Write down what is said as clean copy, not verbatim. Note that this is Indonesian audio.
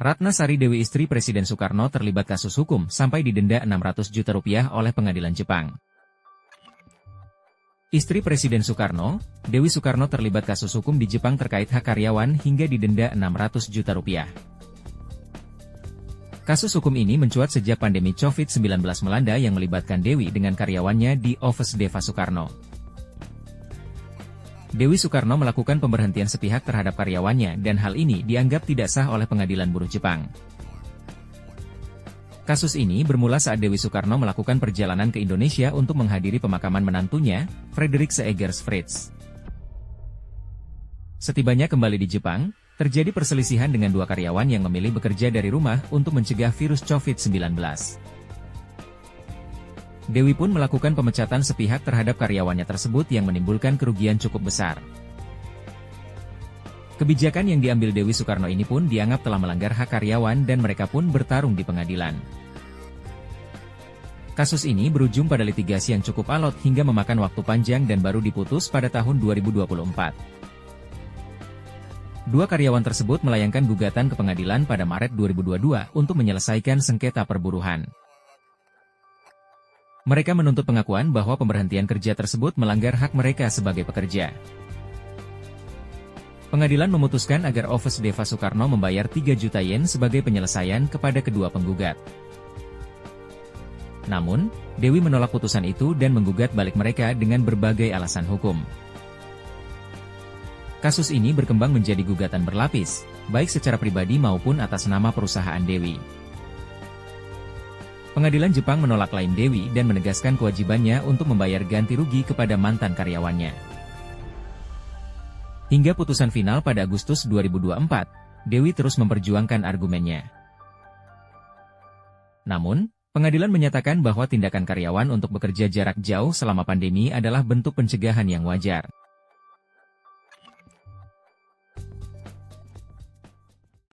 Ratna Sari Dewi istri Presiden Soekarno terlibat kasus hukum sampai didenda 600 juta rupiah oleh pengadilan Jepang. Istri Presiden Soekarno, Dewi Soekarno terlibat kasus hukum di Jepang terkait hak karyawan hingga didenda 600 juta rupiah. Kasus hukum ini mencuat sejak pandemi COVID-19 melanda yang melibatkan Dewi dengan karyawannya di Office Deva Soekarno. Dewi Soekarno melakukan pemberhentian sepihak terhadap karyawannya dan hal ini dianggap tidak sah oleh Pengadilan Buruh Jepang. Kasus ini bermula saat Dewi Soekarno melakukan perjalanan ke Indonesia untuk menghadiri pemakaman menantunya, Frederick Seegers Fritz. Setibanya kembali di Jepang, terjadi perselisihan dengan dua karyawan yang memilih bekerja dari rumah untuk mencegah virus COVID-19. Dewi pun melakukan pemecatan sepihak terhadap karyawannya tersebut yang menimbulkan kerugian cukup besar. Kebijakan yang diambil Dewi Soekarno ini pun dianggap telah melanggar hak karyawan dan mereka pun bertarung di pengadilan. Kasus ini berujung pada litigasi yang cukup alot hingga memakan waktu panjang dan baru diputus pada tahun 2024. Dua karyawan tersebut melayangkan gugatan ke pengadilan pada Maret 2022 untuk menyelesaikan sengketa perburuhan. Mereka menuntut pengakuan bahwa pemberhentian kerja tersebut melanggar hak mereka sebagai pekerja. Pengadilan memutuskan agar Office Deva Soekarno membayar 3 juta yen sebagai penyelesaian kepada kedua penggugat. Namun, Dewi menolak putusan itu dan menggugat balik mereka dengan berbagai alasan hukum. Kasus ini berkembang menjadi gugatan berlapis, baik secara pribadi maupun atas nama perusahaan Dewi. Pengadilan Jepang menolak klaim Dewi dan menegaskan kewajibannya untuk membayar ganti rugi kepada mantan karyawannya. Hingga putusan final pada Agustus 2024, Dewi terus memperjuangkan argumennya. Namun, pengadilan menyatakan bahwa tindakan karyawan untuk bekerja jarak jauh selama pandemi adalah bentuk pencegahan yang wajar.